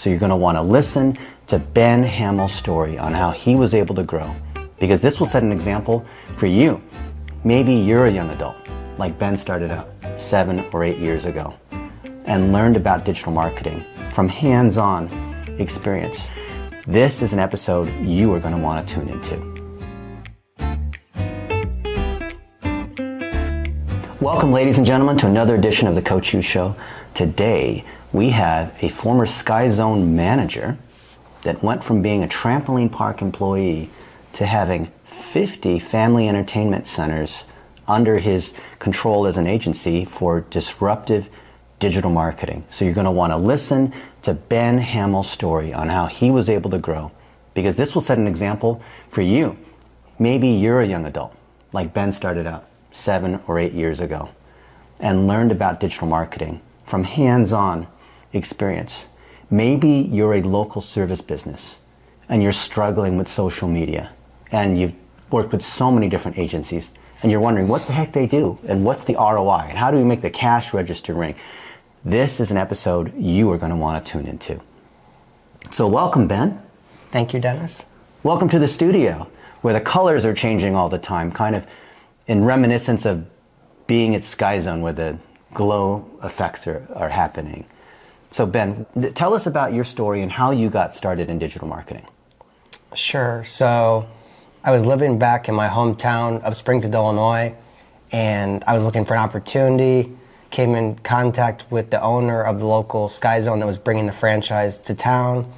So you're going to want to listen to Ben Hammel's story on how he was able to grow, because this will set an example for you. Maybe you're a young adult, like Ben started out 7 or 8 years ago and learned about digital marketing from hands-on experience. This is an episode you are going to want to tune into. Welcome, ladies and gentlemen, to another edition of the Coach U Show. Today, we have a former Sky Zone manager that went from being a trampoline park employee to having 50 family entertainment centers under his control as an agency for disruptive digital marketing. So you're going to want to listen to Ben Hammel's story on how he was able to grow, because this will set an example for you. Maybe you're a young adult, like Ben started out 7 or 8 years ago and learned about digital marketing from hands-on experience. Maybe you're a local service business and you're struggling with social media and you've worked with so many different agencies and you're wondering what the heck they do and what's the ROI and how do we make the cash register ring. This is an episode you are going to want to tune into. So welcome, Ben. Thank you, Dennis. Welcome to the studio, where the colors are changing all the time, kind of in reminiscence of being at Sky Zone, where the glow effects are happening. So Ben, tell us about your story and how you got started in digital marketing. Sure. So I was living back in my hometown of Springfield, Illinois, and I was looking for an opportunity, came in contact with the owner of the local Sky Zone that was bringing the franchise to town,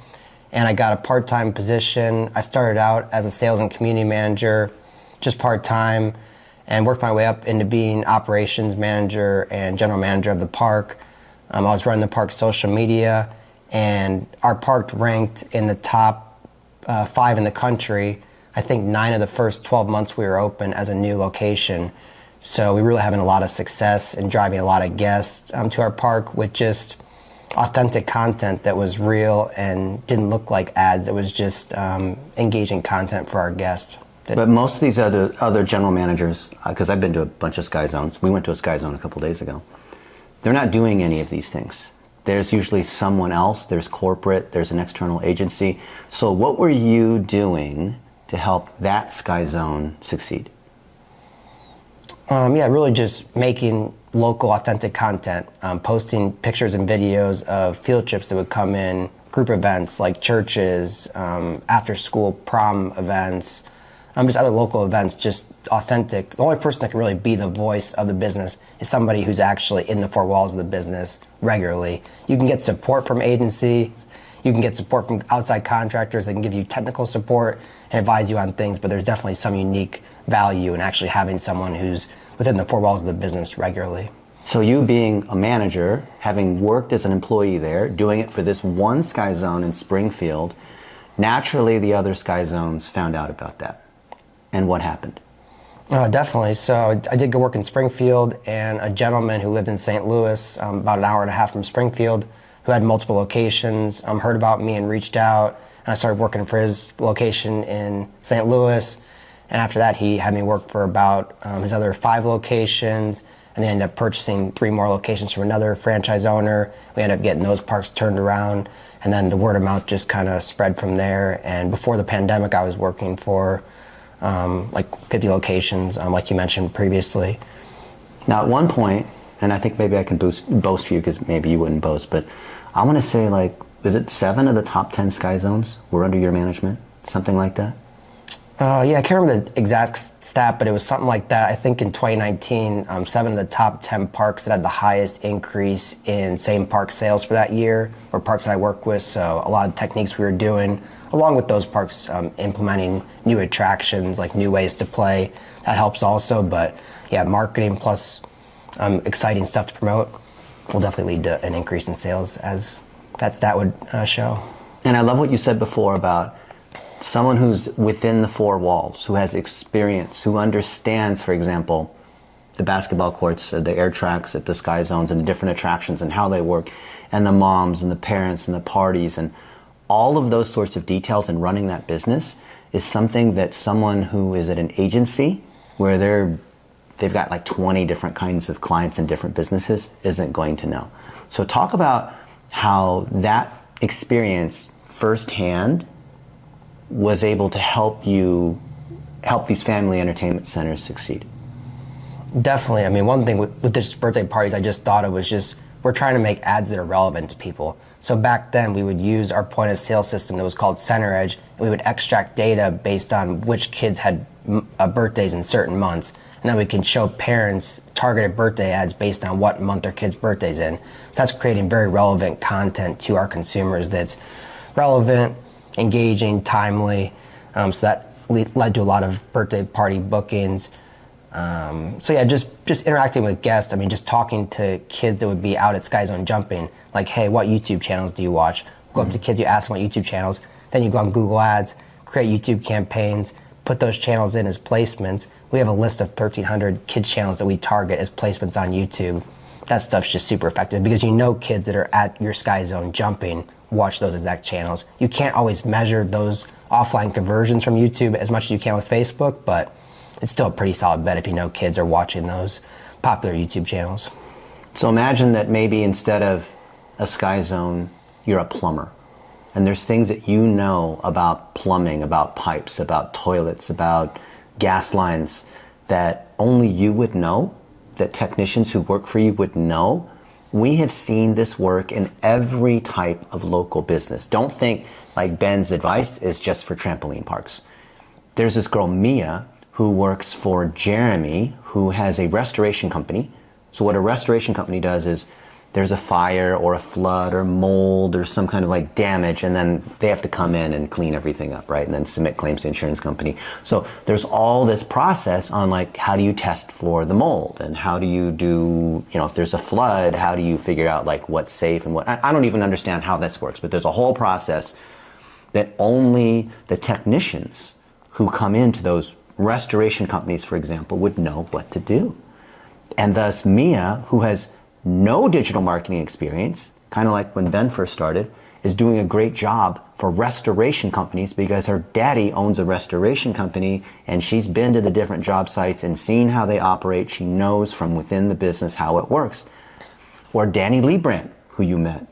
and I got a part-time position. I started out as a sales and community manager, just part-time, and worked my way up into being operations manager and general manager of the park. I was running the park's social media, and our park ranked in the top 5 in the country. I think 9 of the first 12 months we were open as a new location. So we were really having a lot of success and driving a lot of guests to our park with just authentic content that was real and didn't look like ads. It was just engaging content for our guests. But most of these other general managers, because I've been to a bunch of Sky Zones, we went to a Sky Zone a couple days ago, they're not doing any of these things. There's usually someone else, there's corporate, there's an external agency. So what were you doing to help that Sky Zone succeed? Really just making local authentic content, posting pictures and videos of field trips that would come in, group events like churches, after school prom events, just other local events, just authentic. The only person that can really be the voice of the business is somebody who's actually in the 4 walls of the business regularly. You can get support from agencies, you can get support from outside contractors that can give you technical support and advise you on things, but there's definitely some unique value in actually having someone who's within the 4 walls of the business regularly. So you being a manager, having worked as an employee there, doing it for this one Sky Zone in Springfield, naturally the other Sky Zones found out about that. And what happened? Definitely. So I did go work in Springfield, and a gentleman who lived in St. Louis, about an hour and a half from Springfield, who had multiple locations, heard about me and reached out, and I started working for his location in St. Louis. And after that, he had me work for about his other 5 locations, and they ended up purchasing 3 more locations from another franchise owner. We ended up getting those parks turned around, and then the word of mouth just kind of spread from there. And before the pandemic, I was working for like 50 locations, like you mentioned previously. Now at one point, and I think maybe I can boast for you because maybe you wouldn't boast, but I want to say is it 7 of the top 10 Sky Zones were under your management? Something like that? I can't remember the exact stat, but it was something like that. I think in 2019, 7 of the top 10 parks that had the highest increase in same park sales for that year were parks that I work with. So a lot of techniques we were doing, along with those parks implementing new attractions, like new ways to play, that helps also. But yeah, marketing plus exciting stuff to promote will definitely lead to an increase in sales, as that stat would show. And I love what you said before about someone who's within the 4 walls, who has experience, who understands, for example, the basketball courts, or the air tracks at the Sky Zones and the different attractions and how they work, and the moms and the parents and the parties, and all of those sorts of details in running that business is something that someone who is at an agency where they've got like 20 different kinds of clients in different businesses isn't going to know. So talk about how that experience firsthand was able to help these family entertainment centers succeed? Definitely. I mean, one thing with this birthday parties, I just thought it was just, we're trying to make ads that are relevant to people. So back then, we would use our point of sale system that was called Center Edge, and we would extract data based on which kids had birthdays in certain months. And then we can show parents targeted birthday ads based on what month their kid's birthday's in. So that's creating very relevant content to our consumers that's relevant, engaging, timely. So that led to a lot of birthday party bookings. So yeah, just interacting with guests. I mean, just talking to kids that would be out at Sky Zone jumping, like, hey, what YouTube channels do you watch? Go up to kids, you ask them what YouTube channels, then you go on Google Ads, create YouTube campaigns, put those channels in as placements. We have a list of 1,300 kids channels that we target as placements on YouTube. That stuff's just super effective because you know kids that are at your Sky Zone jumping watch those exact channels. You can't always measure those offline conversions from YouTube as much as you can with Facebook, but it's still a pretty solid bet if you know kids are watching those popular YouTube channels. So imagine that maybe instead of a Sky Zone, you're a plumber. And there's things that you know about plumbing, about pipes, about toilets, about gas lines that only you would know, that technicians who work for you would know. We have seen this work in every type of local business. Don't think like Ben's advice is just for trampoline parks. There's this girl, Mia, who works for Jeremy, who has a restoration company. So what a restoration company does is there's a fire or a flood or mold or some kind of like damage, and then they have to come in and clean everything up, right? And then submit claims to the insurance company. So there's all this process on like, how do you test for the mold? And how do you do, if there's a flood, how do you figure out like what's safe and what, I don't even understand how this works, but there's a whole process that only the technicians who come into those restoration companies, for example, would know what to do. And thus Mia, who has no digital marketing experience, kind of like when Ben first started, is doing a great job for restoration companies because her daddy owns a restoration company and she's been to the different job sites and seen how they operate. She knows from within the business how it works. Or Danny Liebrandt, who you met,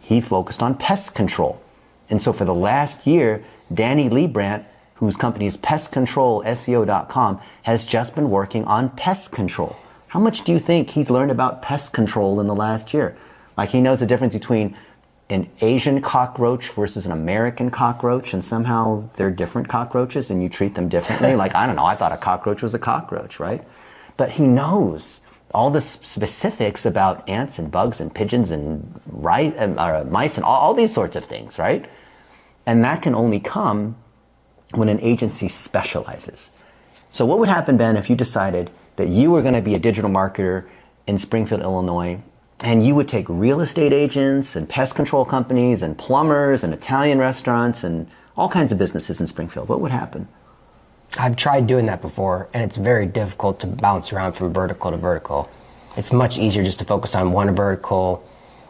he focused on pest control. And so for the last year, Danny Liebrandt, whose company is pestcontrolseo.com, has just been working on pest control. How much do you think he's learned about pest control in the last year? Like he knows the difference between an Asian cockroach versus an American cockroach, and somehow they're different cockroaches and you treat them differently. Like, I don't know, I thought a cockroach was a cockroach, right? But he knows all the specifics about ants and bugs and pigeons and mice and all these sorts of things, right? And that can only come when an agency specializes. So what would happen, Ben, if you decided that you were going to be a digital marketer in Springfield, Illinois, and you would take real estate agents and pest control companies and plumbers and Italian restaurants and all kinds of businesses in Springfield? What would happen? I've tried doing that before, and it's very difficult to bounce around from vertical to vertical. It's much easier just to focus on one vertical,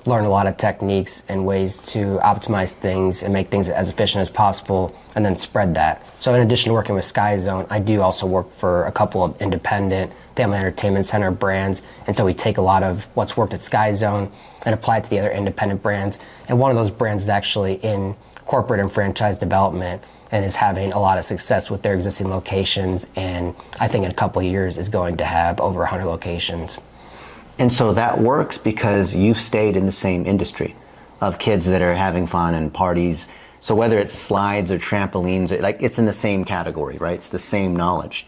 learn a lot of techniques and ways to optimize things and make things as efficient as possible, and then spread that. So in addition to working with Sky Zone, I do also work for a couple of independent family entertainment center brands, and so we take a lot of what's worked at Sky Zone and apply it to the other independent brands. And one of those brands is actually in corporate and franchise development and is having a lot of success with their existing locations, and I think in a couple of years is going to have over 100 locations. And so that works because you've stayed in the same industry of kids that are having fun and parties. So whether it's slides or trampolines, like it's in the same category, right? It's the same knowledge.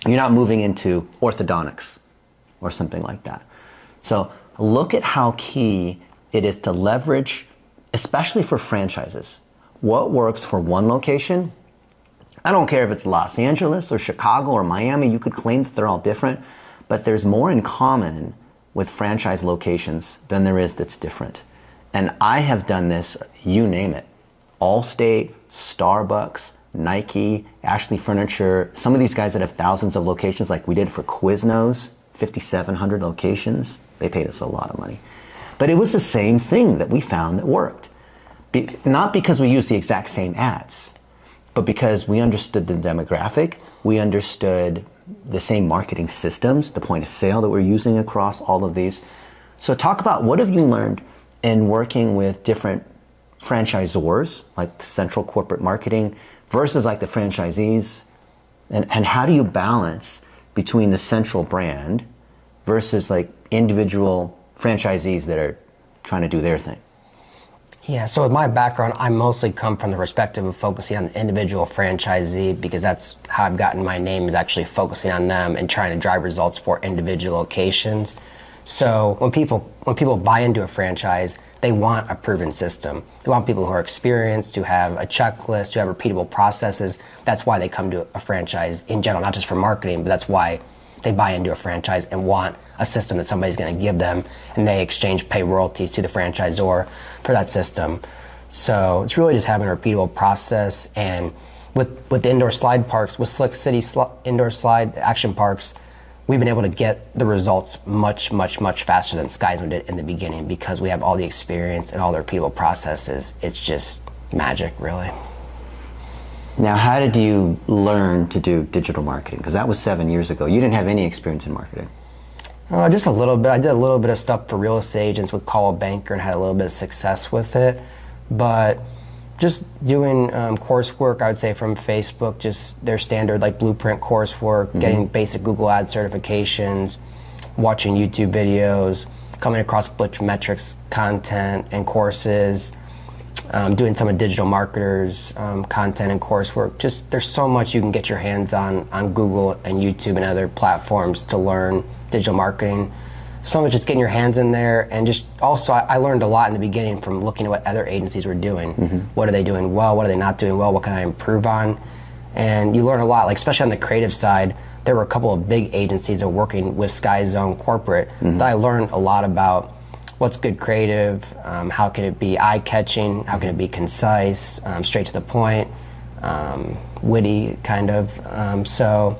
You're not moving into orthodontics or something like that. So look at how key it is to leverage, especially for franchises, what works for one location. I don't care if it's Los Angeles or Chicago or Miami, you could claim that they're all different, but there's more in common with franchise locations than there is that's different. And I have done this, you name it. Allstate, Starbucks, Nike, Ashley Furniture, some of these guys that have thousands of locations like we did for Quiznos, 5,700 locations, they paid us a lot of money. But it was the same thing that we found that worked. Not because we used the exact same ads, but because we understood the demographic, we understood the same marketing systems, the point of sale that we're using across all of these. So talk about what have you learned in working with different franchisors, like central corporate marketing, versus like the franchisees? And how do you balance between the central brand versus like individual franchisees that are trying to do their thing? Yeah, so with my background, I mostly come from the perspective of focusing on the individual franchisee, because that's how I've gotten my name, is actually focusing on them and trying to drive results for individual locations. So when people buy into a franchise, they want a proven system. They want people who are experienced, who have a checklist, who have repeatable processes. That's why they come to a franchise in general, not just for marketing, but that's why they buy into a franchise and want a system that somebody's going to give them, and they pay royalties to the franchisor for that system. So it's really just having a repeatable process. And with indoor slide parks, with Slick City indoor slide action parks, we've been able to get the results much, much, much faster than Sky Zone did in the beginning, because we have all the experience and all the repeatable processes. It's just magic, really. Now, how did you learn to do digital marketing? Because that was 7 years ago. You didn't have any experience in marketing. Just a little bit. I did a little bit of stuff for real estate agents with Call a Banker and had a little bit of success with it. But just doing coursework, I would say, from Facebook, just their standard like blueprint coursework, getting basic Google Ads certifications, watching YouTube videos, coming across Blitz Metrics content and courses, doing some of digital marketers content and coursework. Just there's so much you can get your hands on Google and YouTube and other platforms to learn digital marketing. So much just getting your hands in there, and just also I learned a lot in the beginning from looking at what other agencies were doing. What are they doing well? What are they not doing well? What can I improve on? And you learn a lot, like especially on the creative side. There were a couple of big agencies that were working with Sky Zone corporate that I learned a lot about what's good creative, how can it be eye-catching, how can it be concise, straight to the point, witty kind of. So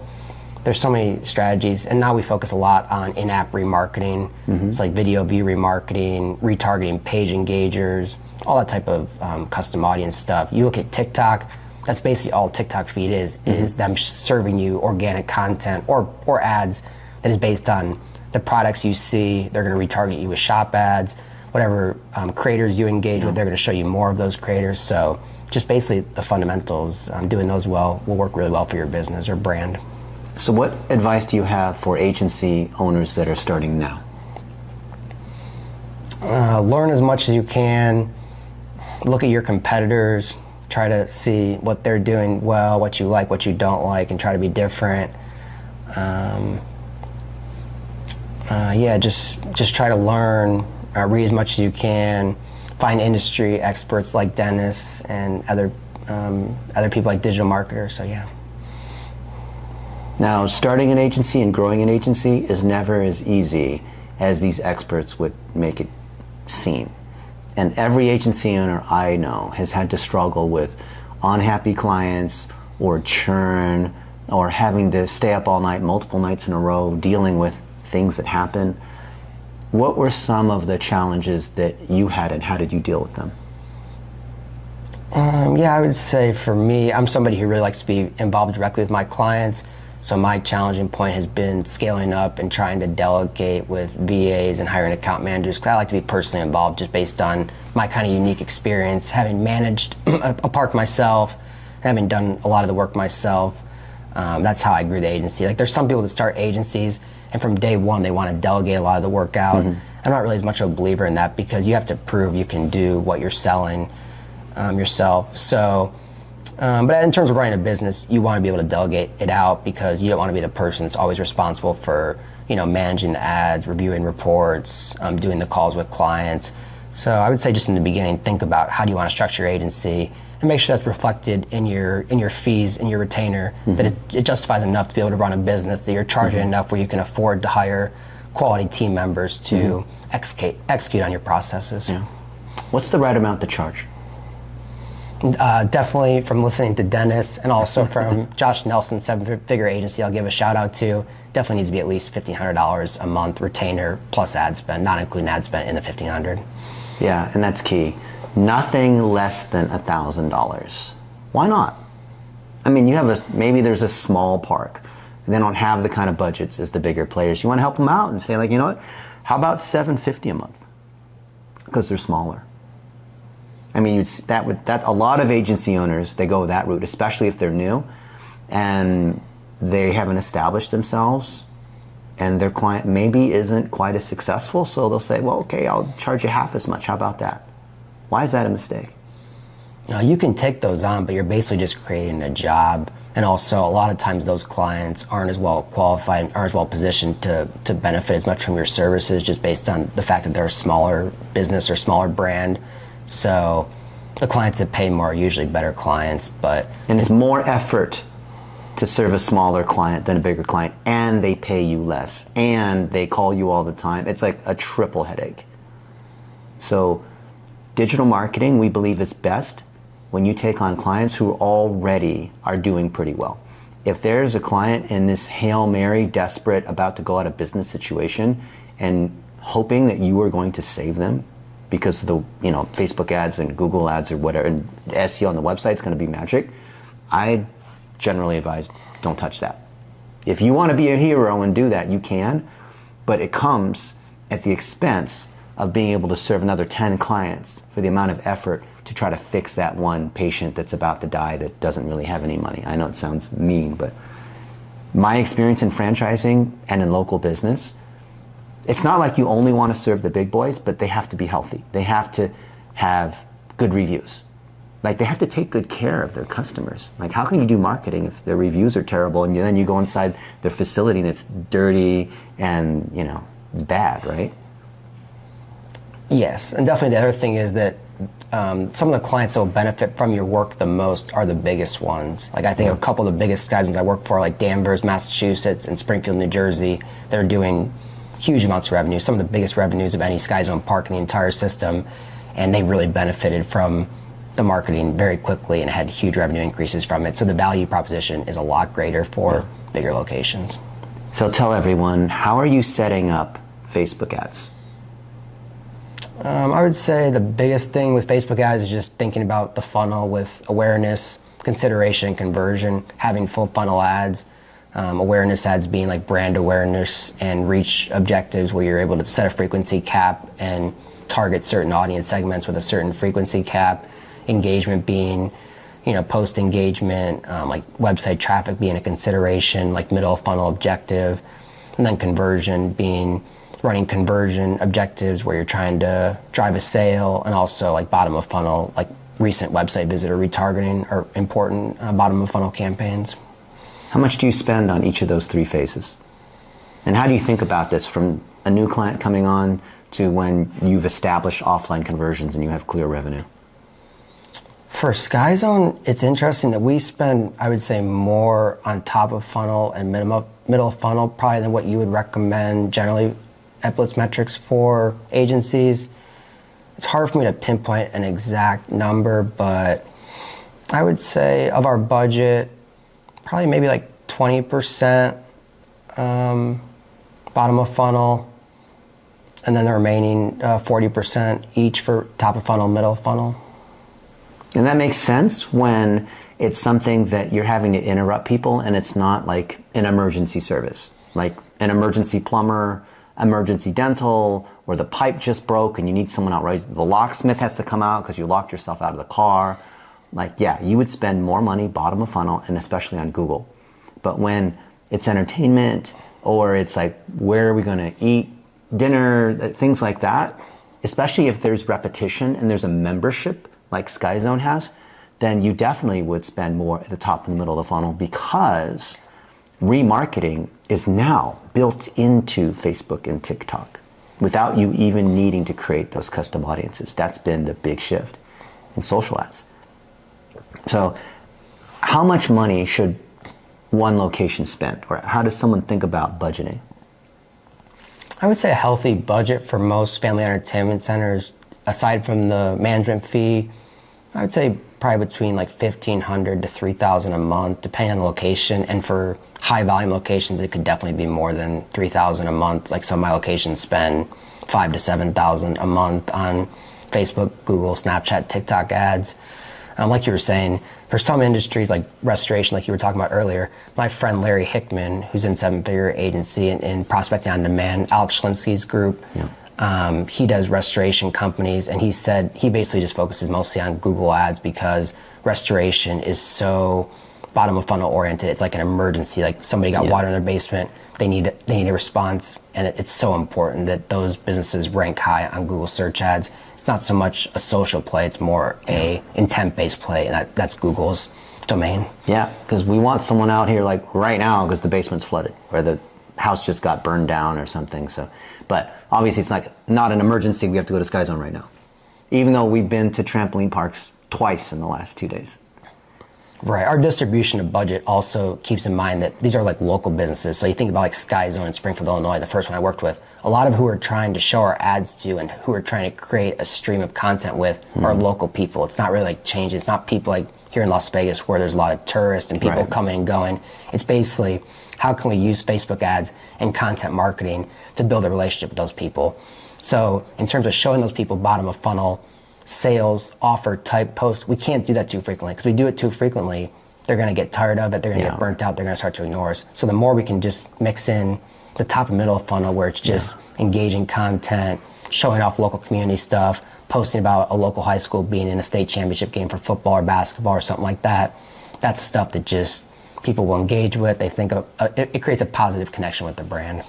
there's so many strategies, and now we focus a lot on in-app remarketing. It's like video view remarketing, retargeting page engagers, all that type of custom audience stuff. You look at TikTok, that's basically all TikTok feed is them serving you organic content or ads that is based on the products you see. They're going to retarget you with shop ads. Whatever creators you engage with, they're going to show you more of those creators. So just basically the fundamentals, doing those well will work really well for your business or brand. So what advice do you have for agency owners that are starting now? Learn as much as you can. Look at your competitors. Try to see what they're doing well, what you like, what you don't like, and try to be different. Just try to learn, read as much as you can, find industry experts like Dennis and other people like digital marketers, so yeah. Now, starting an agency and growing an agency is never as easy as these experts would make it seem. And every agency owner I know has had to struggle with unhappy clients or churn or having to stay up all night, multiple nights in a row, dealing with things that happen. What were some of the challenges that you had, and how did you deal with them? I would say for me, I'm somebody who really likes to be involved directly with my clients. So my challenging point has been scaling up and trying to delegate with VAs and hiring account managers, because I like to be personally involved just based on my kind of unique experience, having managed a park myself, and having done a lot of the work myself. That's how I grew the agency. Like there's some people that start agencies and from day one they want to delegate a lot of the work out. I'm not really as much of a believer in that, because you have to prove you can do what you're selling yourself. So. But in terms of running a business, you want to be able to delegate it out, because you don't want to be the person that's always responsible for, managing the ads, reviewing reports, doing the calls with clients. So I would say just in the beginning, think about how do you want to structure your agency, and make sure that's reflected in your fees, in your retainer, that it justifies enough to be able to run a business, that you're charging enough where you can afford to hire quality team members to execute on your processes. Yeah. What's the right amount to charge? Definitely from listening to Dennis, and also from Josh Nelson's seven-figure agency I'll give a shout out to, definitely needs to be at least $1,500 a month retainer plus ad spend, not including ad spend in the $1,500. Yeah, and that's key. Nothing less than $1,000. Why not? I mean, maybe there's a small park. They don't have the kind of budgets as the bigger players. You want to help them out and say, like, you know what? How about $750 a month? Because they're smaller. I mean, that a lot of agency owners, they go that route, especially if they're new and they haven't established themselves and their client maybe isn't quite as successful, so they'll say, well, okay, I'll charge you half as much. How about that? Why is that a mistake? Now, you can take those on, but you're basically just creating a job. And also, a lot of times those clients aren't as well qualified, aren't as well positioned to benefit as much from your services just based on the fact that they're a smaller business or smaller brand. So the clients that pay more are usually better clients, but... And it's more effort to serve a smaller client than a bigger client, and they pay you less, and they call you all the time. It's like a triple headache. So digital marketing, we believe, is best when you take on clients who already are doing pretty well. If there's a client in this Hail Mary, desperate, about to go out of business situation and hoping that you are going to save them because the Facebook ads and Google ads or whatever, and SEO on the website is going to be magic, I generally advise don't touch that. If you want to be a hero and do that, you can, but it comes at the expense of being able to serve another 10 clients for the amount of effort to try to fix that one patient that's about to die that doesn't really have any money. I know it sounds mean, but my experience in franchising and in local business, it's not like you only want to serve the big boys, but they have to be healthy. They have to have good reviews. Like, they have to take good care of their customers. Like, how can you do marketing if their reviews are terrible and then you go inside their facility and it's dirty and, it's bad, right? Yes, and definitely the other thing is that some of the clients that will benefit from your work the most are the biggest ones. Like, I think a couple of the biggest guys I work for, like Danvers, Massachusetts, and Springfield, New Jersey, they're doing huge amounts of revenue, some of the biggest revenues of any Sky Zone park in the entire system, and they really benefited from the marketing very quickly and had huge revenue increases from it. So the value proposition is a lot greater for bigger locations. So tell everyone, how are you setting up Facebook ads? I would say the biggest thing with Facebook ads is just thinking about the funnel with awareness, consideration, conversion, having full funnel ads. Awareness ads being like brand awareness and reach objectives where you're able to set a frequency cap and target certain audience segments with a certain frequency cap. Engagement being, post engagement, like website traffic being a consideration, like middle funnel objective. And then conversion being running conversion objectives where you're trying to drive a sale, and also like bottom of funnel, like recent website visitor retargeting are important bottom of funnel campaigns. How much do you spend on each of those three phases? And how do you think about this from a new client coming on to when you've established offline conversions and you have clear revenue? For Sky Zone, it's interesting that we spend, I would say, more on top of funnel and middle of funnel probably than what you would recommend generally at Blitz Metrics for agencies. It's hard for me to pinpoint an exact number, but I would say of our budget, probably maybe like 20% bottom of funnel, and then the remaining 40% each for top of funnel, middle of funnel. And that makes sense when it's something that you're having to interrupt people and it's not like an emergency service, like an emergency plumber, emergency dental, or the pipe just broke and you need someone out right. The locksmith has to come out because you locked yourself out of the car. Like, yeah, you would spend more money bottom of funnel, and especially on Google. But when it's entertainment, or it's like, where are we going to eat dinner, things like that, especially if there's repetition and there's a membership like Sky Zone has, then you definitely would spend more at the top and the middle of the funnel, because remarketing is now built into Facebook and TikTok without you even needing to create those custom audiences. That's been the big shift in social ads. So how much money should one location spend, or how does someone think about budgeting? I would say a healthy budget for most family entertainment centers, aside from the management fee, I would say probably between like $1,500 to $3,000 a month, depending on the location. And for high volume locations, it could definitely be more than $3,000 a month. Like some of my locations spend $5,000 to $7,000 a month on Facebook, Google, Snapchat, TikTok ads. Like you were saying, for some industries like restoration, like you were talking about earlier, my friend Larry Hickman, who's in seven-figure agency and prospecting on demand, Alex Schlinsky's group, He does restoration companies, and he said he basically just focuses mostly on Google ads because restoration is so bottom of funnel oriented. It's like an emergency, like somebody got water in their basement, they need a response, and it's so important that those businesses rank high on Google search ads. It's not so much a social play, it's more a intent-based play, and that's Google's domain. Yeah, because we want someone out here like right now because the basement's flooded or the house just got burned down or something. So, but obviously it's not an emergency. We have to go to Sky Zone right now, even though we've been to trampoline parks twice in the last 2 days. Right. Our distribution of budget also keeps in mind that these are like local businesses. So you think about like Sky Zone in Springfield, Illinois, the first one I worked with. A lot of who we're trying to show our ads to and who we're trying to create a stream of content with are local people. It's not really like changing. It's not people like here in Las Vegas where there's a lot of tourists and people coming and going. It's basically how can we use Facebook ads and content marketing to build a relationship with those people. So in terms of showing those people bottom of funnel, sales, offer type posts, we can't do that too frequently because we do it too frequently, they're going to get tired of it, they're going to get burnt out, they're going to start to ignore us. So the more we can just mix in the top and middle of funnel where it's just engaging content, showing off local community stuff, posting about a local high school being in a state championship game for football or basketball or something like that, that's stuff that just people will engage with. They think of it creates a positive connection with the brand.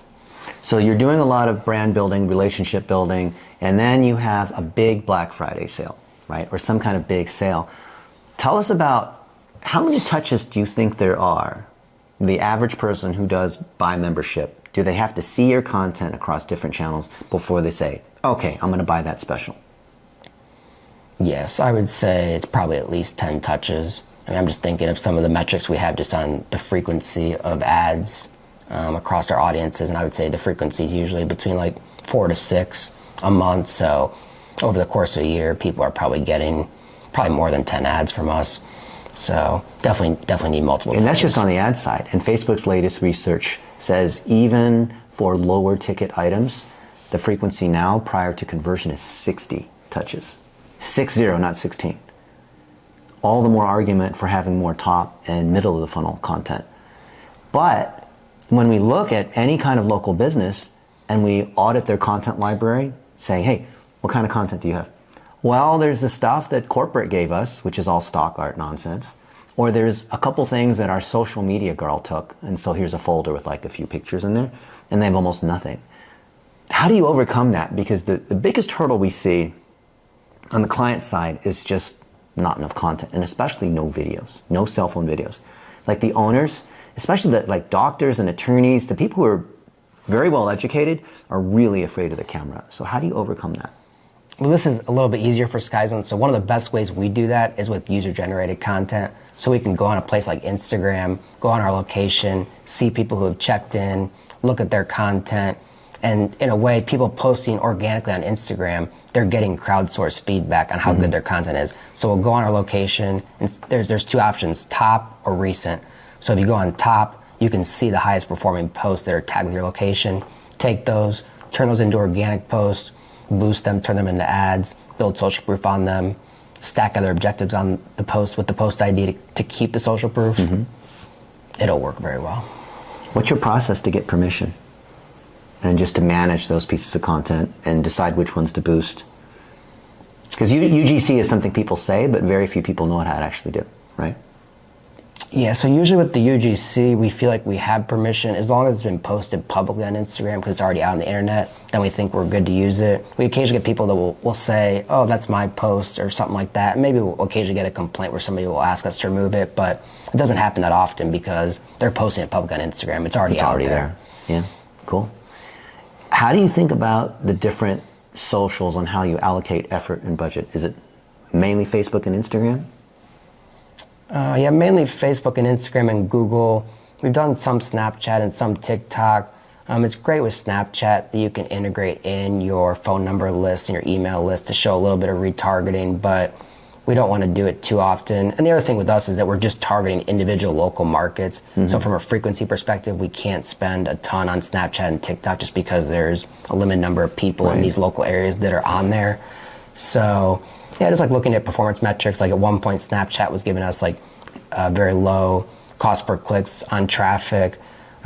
So you're doing a lot of brand building, relationship building, and then you have a big Black Friday sale, right? Or some kind of big sale. Tell us about how many touches do you think there are? The average person who does buy membership, do they have to see your content across different channels before they say, okay, I'm going to buy that special? Yes, I would say it's probably at least 10 touches. I mean, I'm just thinking of some of the metrics we have just on the frequency of ads across our audiences, and I would say the frequency is usually between like 4 to 6 a month. So over the course of a year, people are probably getting more than 10 ads from us. So definitely need multiple. And that's just on the ad side. And Facebook's latest research says even for lower ticket items, the frequency now prior to conversion is 60 touches. 60, not 16. All the more argument for having more top and middle of the funnel content. But when we look at any kind of local business and we audit their content library, saying, hey, what kind of content do you have? Well, there's the stuff that corporate gave us, which is all stock art nonsense. Or there's a couple things that our social media girl took, and so here's a folder with like a few pictures in there, and they have almost nothing. How do you overcome that? Because the biggest hurdle we see on the client side is just not enough content, and especially no videos, no cell phone videos. Like the owners, especially the like doctors and attorneys, the people who are very well educated are really afraid of the camera. So how do you overcome that? Well, this is a little bit easier for Sky Zone. So one of the best ways we do that is with user-generated content. So we can go on a place like Instagram, go on our location, see people who have checked in, look at their content, and in a way, people posting organically on Instagram, they're getting crowdsourced feedback on how good their content is. So we'll go on our location, and there's two options, top or recent. So if you go on top, you can see the highest performing posts that are tagged with your location. Take those, turn those into organic posts, boost them, turn them into ads, build social proof on them, stack other objectives on the post with the post ID to keep the social proof. It'll work very well. What's your process to get permission? And just to manage those pieces of content and decide which ones to boost? Because UGC is something people say, but very few people know how to actually do, right? Yeah, so usually with the UGC, we feel like we have permission as long as it's been posted publicly on Instagram because it's already out on the internet, then we think we're good to use it. We occasionally get people that will say, oh, that's my post or something like that. Maybe we'll occasionally get a complaint where somebody will ask us to remove it, but it doesn't happen that often because they're posting it publicly on Instagram. It's already out there. Yeah, cool. How do you think about the different socials on how you allocate effort and budget? Is it mainly Facebook and Instagram? Yeah, mainly Facebook and Instagram and Google. We've done some Snapchat and some TikTok. It's great with Snapchat that you can integrate in your phone number list and your email list to show a little bit of retargeting, but we don't want to do it too often. And the other thing with us is that we're just targeting individual local markets. So from a frequency perspective, we can't spend a ton on Snapchat and TikTok just because there's a limited number of people in these local areas that are on there. So yeah, just like looking at performance metrics, like at one point Snapchat was giving us like very low cost per clicks on traffic.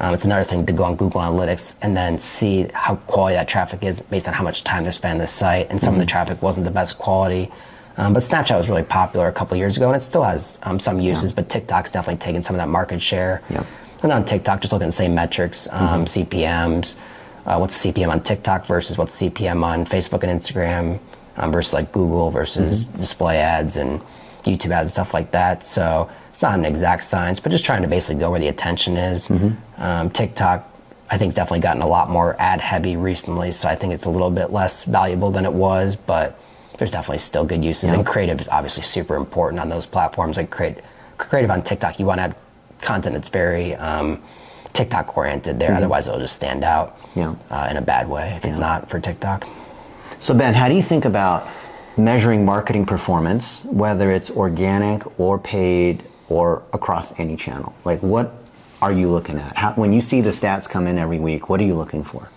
It's another thing to go on Google Analytics and then see how quality that traffic is based on how much time they're spending on the site. And some of the traffic wasn't the best quality. But Snapchat was really popular a couple years ago, and it still has some uses, but TikTok's definitely taken some of that market share. Yeah. And on TikTok, just looking at the same metrics, CPMs, what's CPM on TikTok versus what's CPM on Facebook and Instagram versus like Google versus display ads and YouTube ads and stuff like that. So it's not an exact science, but just trying to basically go where the attention is. TikTok, I think, has definitely gotten a lot more ad heavy recently, so I think it's a little bit less valuable than it was, but there's definitely still good uses. And creative is obviously super important on those platforms. Like creative on TikTok, you want to have content that's very TikTok oriented there, otherwise it'll just stand out in a bad way if it's not for TikTok. So Ben, how do you think about measuring marketing performance, whether it's organic or paid or across any channel? Like, what are you looking at? When you see the stats come in every week, what are you looking for?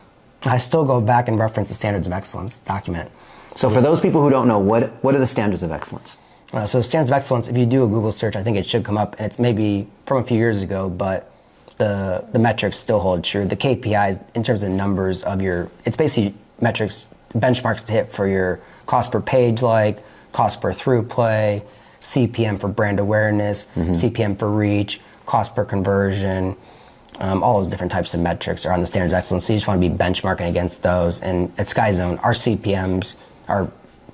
I still go back and reference the standards of excellence document. So for those people who don't know, what are the standards of excellence? So standards of excellence, if you do a Google search, I think it should come up, and it's maybe from a few years ago, but the metrics still hold true. The KPIs, in terms of numbers of it's basically metrics, benchmarks to hit for your cost per page like, cost per through play, CPM for brand awareness, CPM for reach, cost per conversion, all those different types of metrics are on the standards of excellence. So you just want to be benchmarking against those. And at SkyZone, our CPMs are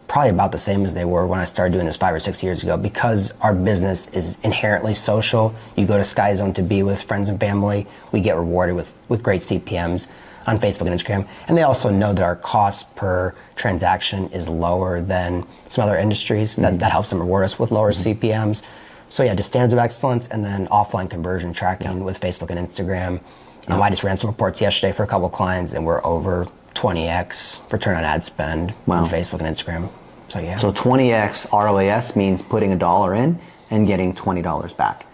probably about the same as they were when I started doing this 5 or 6 years ago. Because our business is inherently social, you go to SkyZone to be with friends and family, we get rewarded with great CPMs on Facebook and Instagram. And they also know that our cost per transaction is lower than some other industries. That helps them reward us with lower CPMs. So yeah, just standards of excellence, and then offline conversion tracking with Facebook and Instagram. I just ran some reports yesterday for a couple of clients, and we're over 20x return on ad spend on Facebook and Instagram. So yeah. So 20x ROAS means putting $1 in and getting $20 back.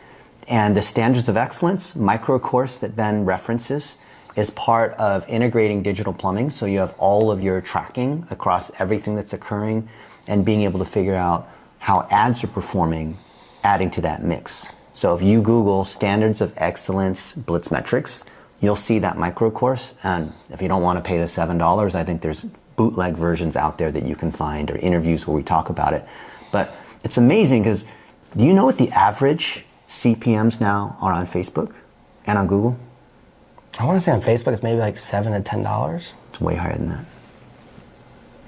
And the standards of excellence micro course that Ben references is part of integrating digital plumbing. So you have all of your tracking across everything that's occurring and being able to figure out how ads are performing, adding to that mix. So if you Google standards of excellence blitz metrics, you'll see that micro course. And if you don't want to pay the $7, I think there's bootleg versions out there that you can find, or interviews where we talk about it. But it's amazing because do you know what the average CPMs now are on Facebook and on Google? I want to say on Facebook it's maybe like $7 to $10. It's way higher than that.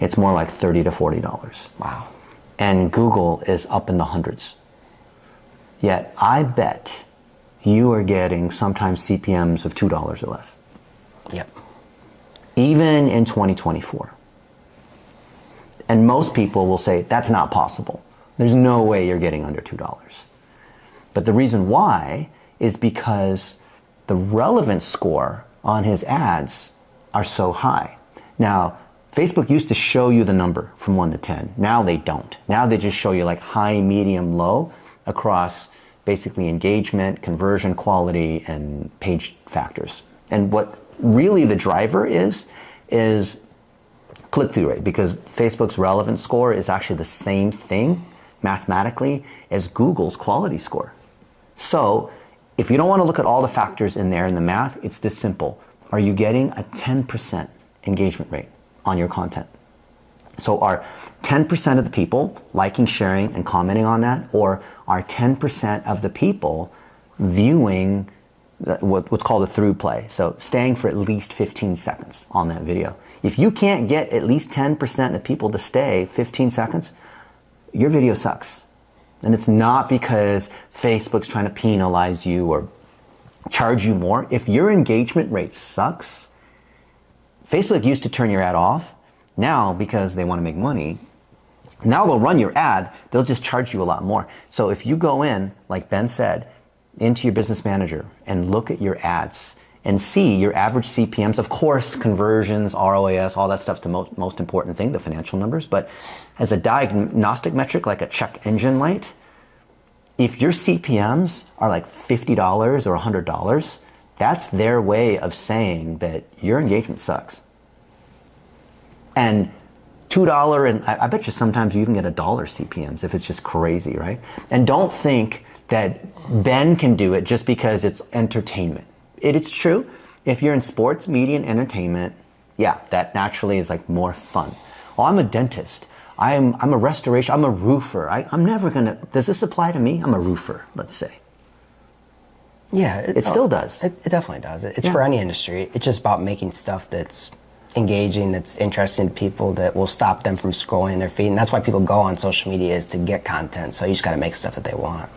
It's more like $30 to $40. Wow. And Google is up in the hundreds. Yet I bet you are getting sometimes CPMs of $2 or less. Yep. Even in 2024. And most people will say, that's not possible. There's no way you're getting under $2. But the reason why is because the relevance score on his ads are so high. Now, Facebook used to show you the number from 1 to 10. Now they don't. Now they just show you like high, medium, low across basically engagement, conversion quality, and page factors. And what really the driver is click-through rate, because Facebook's relevance score is actually the same thing mathematically as Google's quality score. So if you don't want to look at all the factors in there in the math, it's this simple. Are you getting a 10% engagement rate on your content? So are 10% of the people liking, sharing, and commenting on that, or are 10% of the people viewing what's called a through play? So staying for at least 15 seconds on that video. If you can't get at least 10% of the people to stay 15 seconds, your video sucks. And it's not because Facebook's trying to penalize you or charge you more. If your engagement rate sucks, Facebook used to turn your ad off. Now, because they want to make money, now they'll run your ad, they'll just charge you a lot more. So if you go in, like Ben said, into your business manager and look at your ads and see your average CPMs, of course, conversions, ROAS, all that stuff's the most important thing, the financial numbers, but as a diagnostic metric, like a check engine light, if your CPMs are like $50 or $100, that's their way of saying that your engagement sucks. And $2, and I bet you sometimes you even get $1 CPMs if it's just crazy, right? And don't think that Ben can do it just because it's entertainment. it's true. If you're in sports, media, and entertainment, yeah, that naturally is like more fun. Well, I'm a dentist. I'm a restoration. I'm a roofer. I'm never gonna. Does this apply to me? I'm a roofer. Let's say. Yeah, it still does. It definitely does. It's for any industry. It's just about making stuff that's engaging, that's interesting to people, that will stop them from scrolling in their feed. And that's why people go on social media, is to get content. So you just got to make stuff that they want.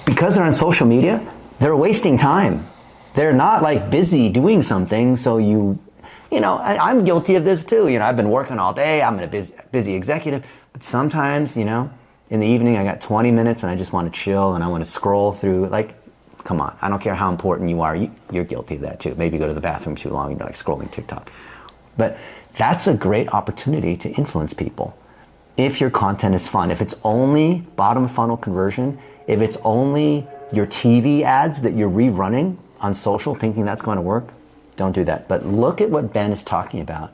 Because they're on social media, they're wasting time. They're not like busy doing something. So I'm guilty of this too. I've been working all day. I'm a busy executive. But sometimes, in the evening, I got 20 minutes and I just want to chill and I want to scroll through. Like, come on. I don't care how important you are. You're guilty of that too. Maybe you go to the bathroom too long and you're like scrolling TikTok. But that's a great opportunity to influence people. If your content is fun, if it's only bottom of funnel conversion, if it's only your TV ads that you're rerunning on social thinking that's going to work, don't do that. But look at what Ben is talking about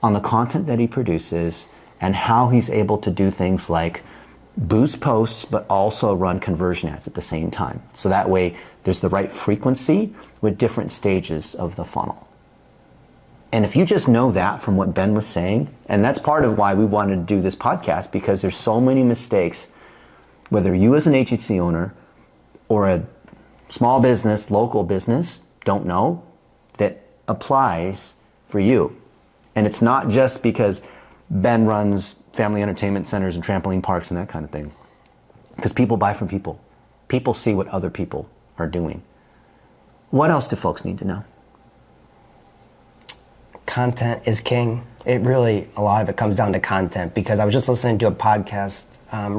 on the content that he produces and how he's able to do things like boost posts, but also run conversion ads at the same time. So that way there's the right frequency with different stages of the funnel. And if you just know that from what Ben was saying, and that's part of why we wanted to do this podcast, because there's so many mistakes, whether you as an agency owner or a small business, local business, don't know, that applies for you. And it's not just because Ben runs family entertainment centers and trampoline parks and that kind of thing. Because people buy from people. People see what other people are doing. What else do folks need to know? Content is king. It really, a lot of it comes down to content, because I was just listening to a podcast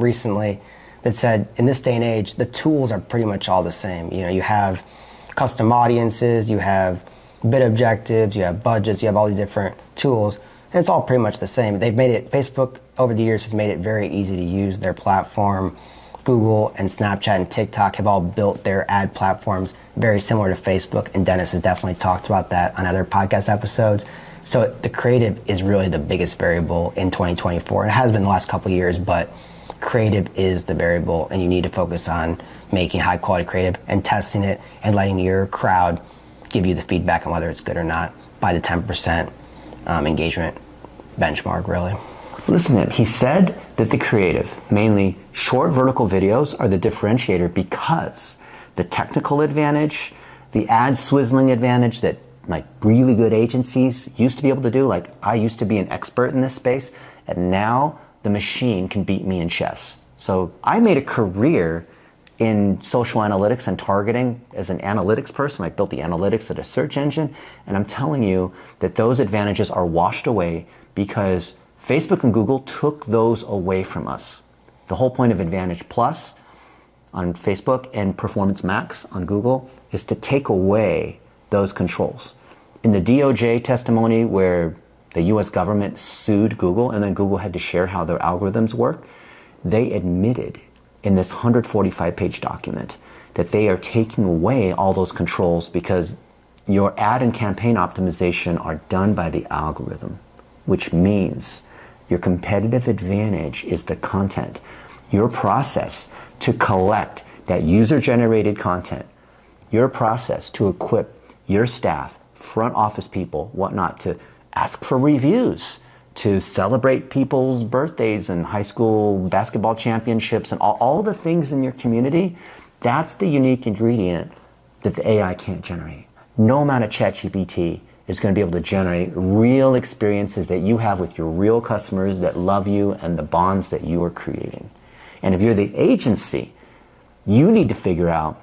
recently that said in this day and age, the tools are pretty much all the same. You have custom audiences, you have bid objectives, you have budgets, you have all these different tools, and it's all pretty much the same. They've made it, Facebook over the years has made it very easy to use their platform. Google and Snapchat and TikTok have all built their ad platforms very similar to Facebook, and Dennis has definitely talked about that on other podcast episodes. So the creative is really the biggest variable in 2024. It has been the last couple of years, but creative is the variable, and you need to focus on making high quality creative and testing it and letting your crowd give you the feedback on whether it's good or not by the 10% engagement benchmark, really. Listen to him. He said that the creative, mainly short vertical videos, are the differentiator because the technical advantage, the ad swizzling advantage that like really good agencies used to be able to do, like I used to be an expert in this space, and now the machine can beat me in chess. So I made a career in social analytics and targeting as an analytics person. I built the analytics at a search engine, and I'm telling you that those advantages are washed away because Facebook and Google took those away from us. The whole point of Advantage Plus on Facebook and Performance Max on Google is to take away those controls. In the DOJ testimony where the US government sued Google and then Google had to share how their algorithms work, they admitted in this 145-page document that they are taking away all those controls because your ad and campaign optimization are done by the algorithm, which means your competitive advantage is the content. Your process to collect that user-generated content, your process to equip your staff, front office people, whatnot, to ask for reviews, to celebrate people's birthdays and high school basketball championships and all the things in your community, that's the unique ingredient that the AI can't generate. No amount of ChatGPT is going to be able to generate real experiences that you have with your real customers that love you and the bonds that you are creating. And if you're the agency, you need to figure out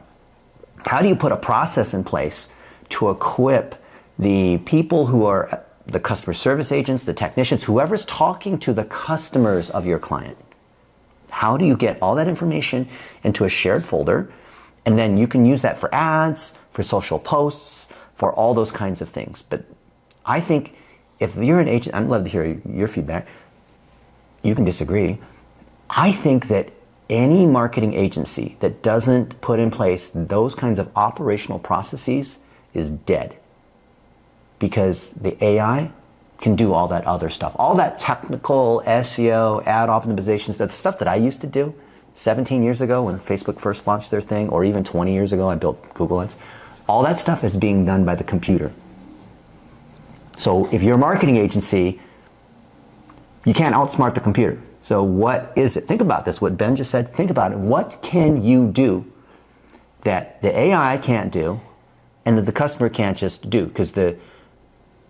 how do you put a process in place to equip the people who are the customer service agents, the technicians, whoever's talking to the customers of your client. How do you get all that information into a shared folder? And then you can use that for ads, for social posts, for all those kinds of things. But I think if you're an agent, I'd love to hear your feedback. You can disagree. I think that any marketing agency that doesn't put in place those kinds of operational processes is dead. Because the AI can do all that other stuff. All that technical SEO, ad optimizations, the stuff that I used to do 17 years ago when Facebook first launched their thing, or even 20 years ago I built Google Ads. All that stuff is being done by the computer. So if you're a marketing agency, you can't outsmart the computer. So what is it? Think about this, what Ben just said. Think about it. What can you do that the AI can't do and that the customer can't just do? Because the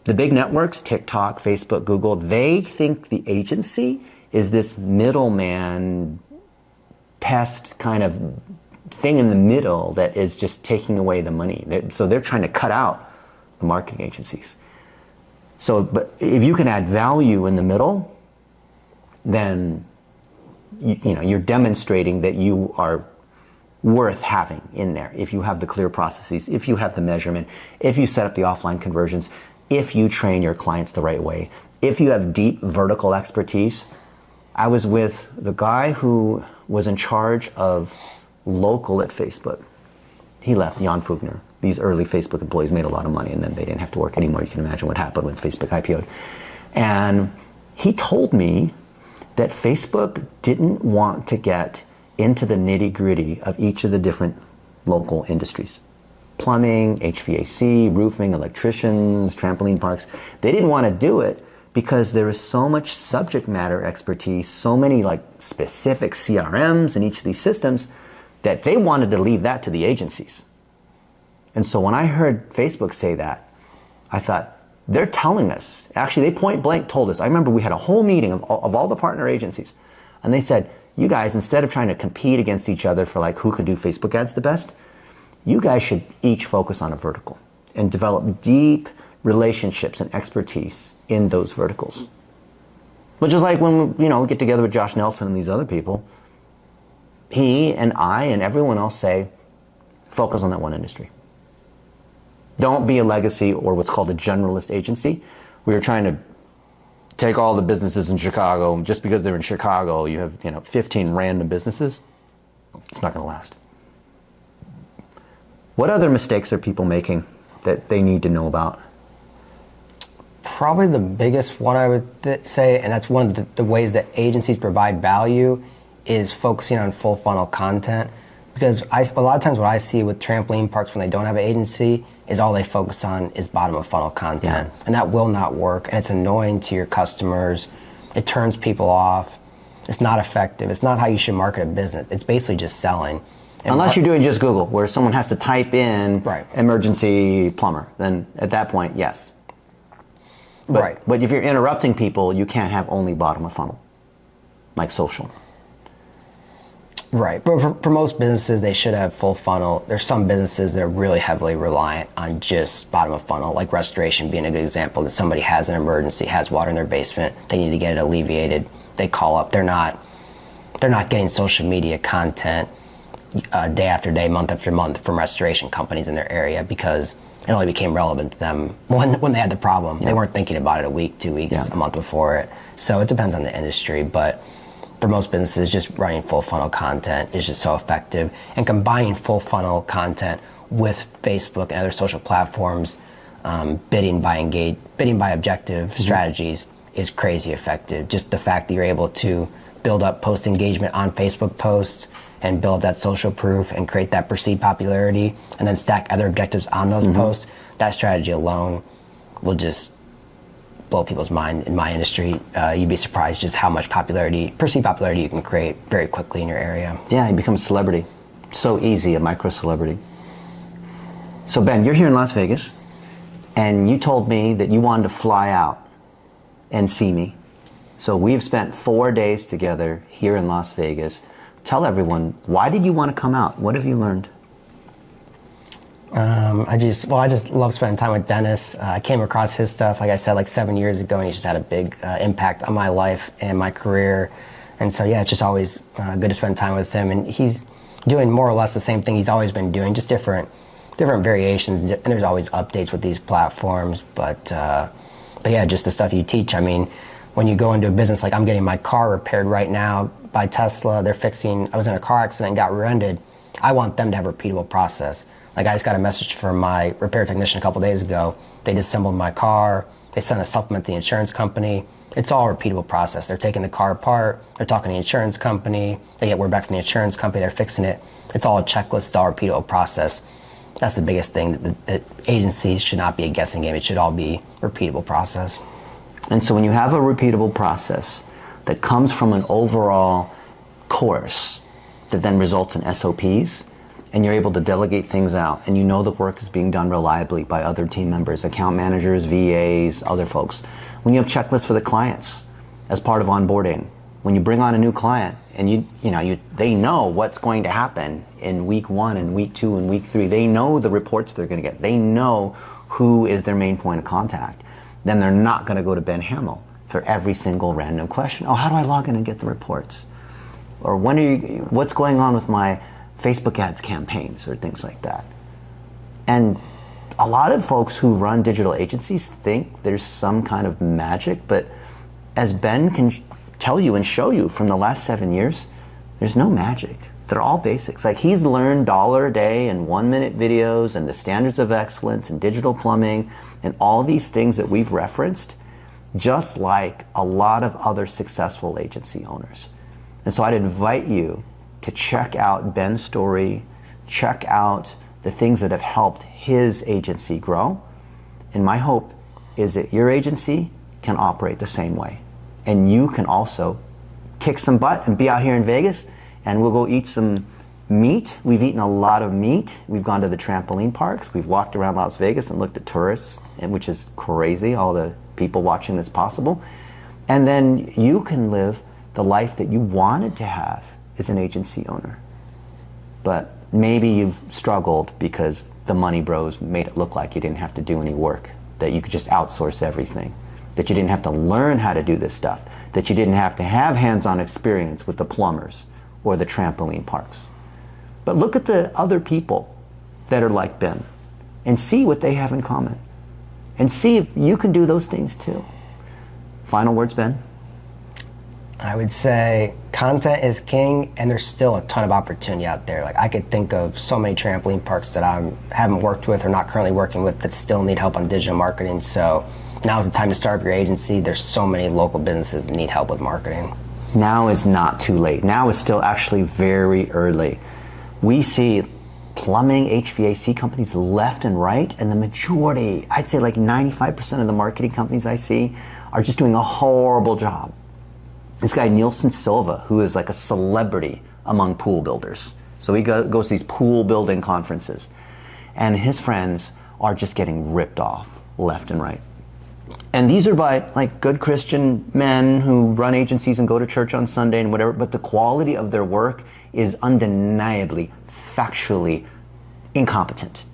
big networks, TikTok, Facebook, Google, they think the agency is this middleman pest kind of thing in the middle that is just taking away the money. So they're trying to cut out the marketing agencies. So, but if you can add value in the middle, then you're demonstrating that you are worth having in there. If you have the clear processes, if you have the measurement, if you set up the offline conversions, if you train your clients the right way, if you have deep vertical expertise. I was with the guy who was in charge of local at Facebook. He left, Jan Fugner. These early Facebook employees made a lot of money and then they didn't have to work anymore. You can imagine what happened when Facebook IPO'd. And he told me that Facebook didn't want to get into the nitty-gritty of each of the different local industries. Plumbing, HVAC, roofing, electricians, trampoline parks. They didn't want to do it because there is so much subject matter expertise, so many like specific CRMs in each of these systems that they wanted to leave that to the agencies. And so when I heard Facebook say that, I thought, they're telling us. Actually, they point blank told us. I remember we had a whole meeting of all the partner agencies. And they said, you guys, instead of trying to compete against each other for like who could do Facebook ads the best, you guys should each focus on a vertical and develop deep relationships and expertise in those verticals. But just like when we get together with Josh Nelson and these other people, he and I and everyone else say, focus on that one industry. Don't be a legacy or what's called a generalist agency. We are trying to take all the businesses in Chicago, and just because they're in Chicago, you have 15 random businesses. It's not going to last. What other mistakes are people making that they need to know about? Probably the biggest one I would say, and that's one of the ways that agencies provide value, is focusing on full funnel content. Because a lot of times what I see with trampoline parks when they don't have an agency is all they focus on is bottom of funnel content. Yeah. And that will not work, and it's annoying to your customers. It turns people off. It's not effective. It's not how you should market a business. It's basically just selling. And unless you're doing just Google, where someone has to type in emergency plumber, then at that point, yes. But if you're interrupting people, you can't have only bottom of funnel, like social. Right, but for most businesses, they should have full funnel. There's some businesses that are really heavily reliant on just bottom of funnel, like restoration being a good example, that somebody has an emergency, has water in their basement, they need to get it alleviated, they call up. They're not getting social media content day after day, month after month from restoration companies in their area because it only became relevant to them when they had the problem. Yeah. They weren't thinking about it a week, 2 weeks, a month before it. So it depends on the industry, but for most businesses, just running full funnel content is just so effective. And combining full funnel content with Facebook and other social platforms, bidding by objective strategies is crazy effective. Just the fact that you're able to build up post engagement on Facebook posts and build that social proof and create that perceived popularity and then stack other objectives on those posts, that strategy alone will just blow people's mind in my industry. You'd be surprised just how much perceived popularity you can create very quickly in your area. Yeah, you become a celebrity. So easy, a micro celebrity. So Ben, you're here in Las Vegas, and you told me that you wanted to fly out and see me. So we've spent 4 days together here in Las Vegas. Tell everyone, why did you want to come out? What have you learned? I just love spending time with Dennis. I came across his stuff, like I said, like 7 years ago, and he just had a big impact on my life and my career. And so, yeah, it's just always good to spend time with him. And he's doing more or less the same thing he's always been doing, just different variations. And there's always updates with these platforms. But yeah, just the stuff you teach. I mean, when you go into a business, like I'm getting my car repaired right now by Tesla. I was in a car accident and got rear-ended. I want them to have a repeatable process. Like I just got a message from my repair technician a couple days ago. They disassembled my car. They sent a supplement to the insurance company. It's all a repeatable process. They're taking the car apart. They're talking to the insurance company. They get word back from the insurance company. They're fixing it. It's all a checklist. It's all a repeatable process. That's the biggest thing, that agencies should not be a guessing game. It should all be a repeatable process. And so when you have a repeatable process that comes from an overall course that then results in SOPs, and you're able to delegate things out, and you know the work is being done reliably by other team members, account managers, VAs, other folks. When you have checklists for the clients as part of onboarding, when you bring on a new client and they know what's going to happen in week 1 and week 2 and week 3, they know the reports they're going to get, they know who is their main point of contact, then they're not going to go to Ben Hammel for every single random question. Oh, how do I log in and get the reports? Or what's going on with my Facebook ads campaigns, or things like that. And a lot of folks who run digital agencies think there's some kind of magic, but as Ben can tell you and show you from the last 7 years, there's no magic. They're all basics. Like, he's learned $1 a day and 1-minute videos and the standards of excellence and digital plumbing and all these things that we've referenced, just like a lot of other successful agency owners. And so I'd invite you to check out Ben's story, check out the things that have helped his agency grow. And my hope is that your agency can operate the same way. And you can also kick some butt and be out here in Vegas, and we'll go eat some meat. We've eaten a lot of meat. We've gone to the trampoline parks. We've walked around Las Vegas and looked at tourists, which is crazy, all the people watching this possible. And then you can live the life that you wanted to have as an agency owner. But maybe you've struggled because the money bros made it look like you didn't have to do any work, that you could just outsource everything, that you didn't have to learn how to do this stuff, that you didn't have to have hands-on experience with the plumbers or the trampoline parks. But look at the other people that are like Ben and see what they have in common, and see if you can do those things too. Final words, Ben? I would say content is king, and there's still a ton of opportunity out there. Like, I could think of so many trampoline parks that I haven't worked with or not currently working with that still need help on digital marketing. So now's the time to start up your agency. There's so many local businesses that need help with marketing. Now is not too late. Now is still actually very early. We see plumbing, HVAC companies left and right, and the majority, I'd say like 95% of the marketing companies I see are just doing a horrible job. This guy, Nielsen Silva, who is like a celebrity among pool builders. So he goes to these pool building conferences, and his friends are just getting ripped off left and right. And these are by like good Christian men who run agencies and go to church on Sunday and whatever, but the quality of their work is undeniably, factually incompetent.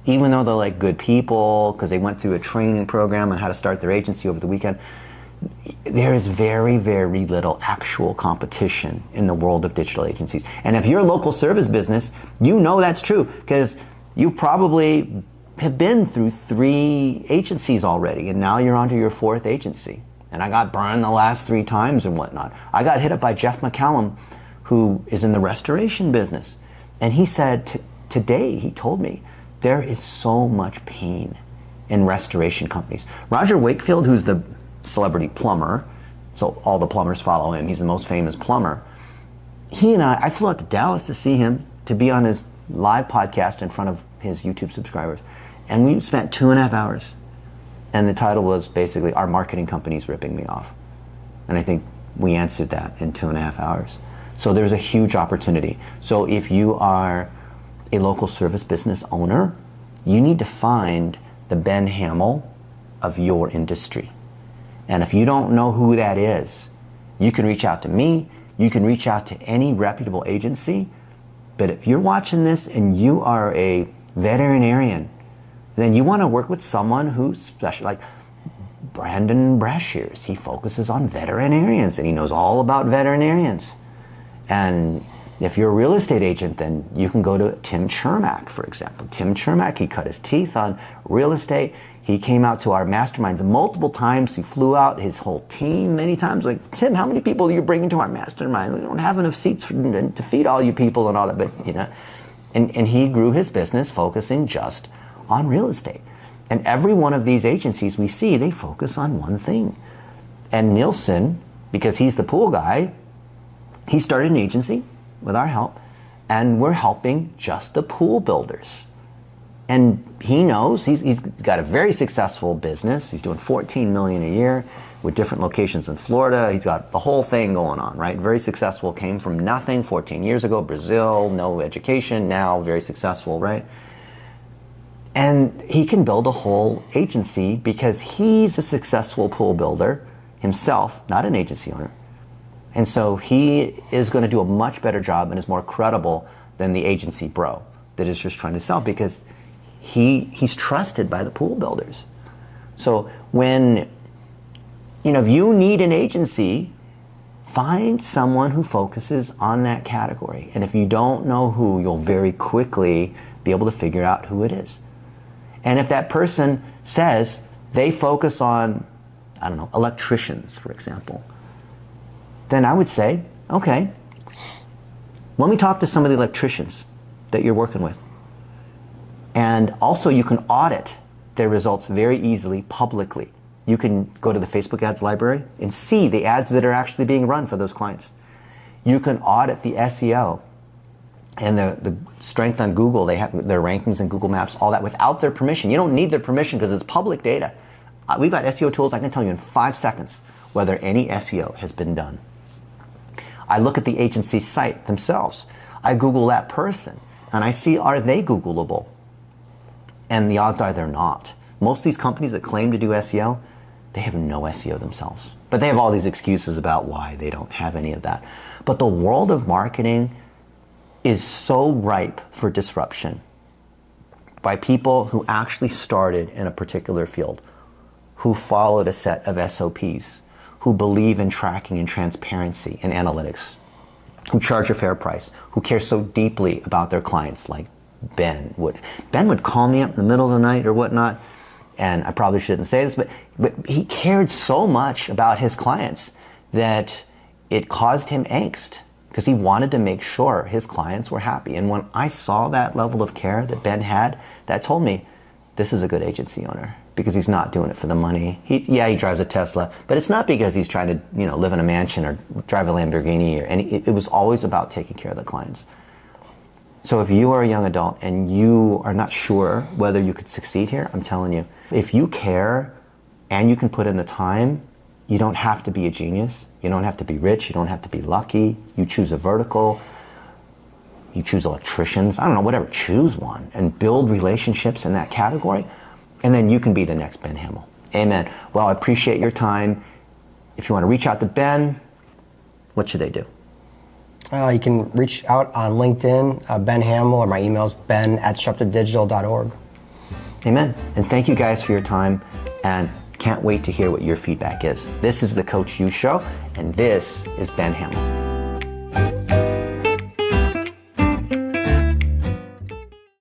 Even though they're like good people, because they went through a training program on how to start their agency over the weekend, there is very, very little actual competition in the world of digital agencies. And if you're a local service business, you know that's true, because you probably have been through 3 agencies already, and now you're onto your 4th agency. And I got burned the last 3 times and whatnot. I got hit up by Jeff McCallum, who is in the restoration business. And he said, today, he told me, there is so much pain in restoration companies. Roger Wakefield, who's the celebrity plumber, so all the plumbers follow him, he's the most famous plumber. He and I flew out to Dallas to see him, to be on his live podcast in front of his YouTube subscribers. And we spent 2.5 hours. And the title was basically, "Our Marketing Company's Ripping Me Off." And I think we answered that in 2.5 hours. So there's a huge opportunity. So if you are a local service business owner, you need to find the Ben Hammel of your industry. And if you don't know who that is, you can reach out to me, you can reach out to any reputable agency. But if you're watching this and you are a veterinarian, then you want to work with someone who's special, like Brandon Brashears. He focuses on veterinarians and he knows all about veterinarians. And if you're a real estate agent, then you can go to Tim Chermak, for example. Tim Chermak, he cut his teeth on real estate. He came out to our masterminds multiple times. He flew out his whole team many times. Like, Tim, how many people are you bringing to our mastermind? We don't have enough seats to feed all you people and all that. But, you know, and he grew his business focusing just on real estate. And every one of these agencies we see, they focus on one thing. And Nielsen, because he's the pool guy, he started an agency with our help, and we're helping just the pool builders. And he knows he's got a very successful business. He's doing $14 million a year with different locations in Florida. He's got the whole thing going on, right? Very successful, came from nothing 14 years ago, Brazil, no education, now very successful, right? And he can build a whole agency because he's a successful pool builder himself, not an agency owner. And so he is going to do a much better job and is more credible than the agency bro that is just trying to sell, because he's trusted by the pool builders. So when, if you need an agency, find someone who focuses on that category. And if you don't know who, you'll very quickly be able to figure out who it is. And if that person says they focus on, electricians, for example, then I would say, okay, let me talk to some of the electricians that you're working with. And also you can audit their results very easily publicly. You can go to the Facebook ads library and see the ads that are actually being run for those clients. You can audit the SEO and the strength on Google. They have their rankings in Google Maps, all that without their permission. You don't need their permission because it's public data. We've got SEO tools. I can tell you in 5 seconds whether any SEO has been done. I look at the agency site themselves. I Google that person and I see, are they Googleable? And the odds are they're not. Most of these companies that claim to do SEO, they have no SEO themselves. But they have all these excuses about why they don't have any of that. But the world of marketing is so ripe for disruption by people who actually started in a particular field, who followed a set of SOPs, who believe in tracking and transparency and analytics, who charge a fair price, who care so deeply about their clients, like Ben would. Ben would call me up in the middle of the night or whatnot, and I probably shouldn't say this, but he cared so much about his clients that it caused him angst because he wanted to make sure his clients were happy. And when I saw that level of care that Ben had, that told me this is a good agency owner, because he's not doing it for the money. He drives a Tesla, but it's not because he's trying to live in a mansion or drive a Lamborghini. It was always about taking care of the clients. So if you are a young adult and you are not sure whether you could succeed here, I'm telling you, if you care and you can put in the time, you don't have to be a genius. You don't have to be rich. You don't have to be lucky. You choose a vertical. You choose electricians. I don't know, whatever. Choose one and build relationships in that category. And then you can be the next Ben Hammel. Amen. Well, I appreciate your time. If you want to reach out to Ben, what should they do? You can reach out on LinkedIn, Ben Hammel, or my email is ben@disruptivedigital.org. Amen. And thank you guys for your time, and can't wait to hear what your feedback is. This is the Coach U Show, and this is Ben Hammel.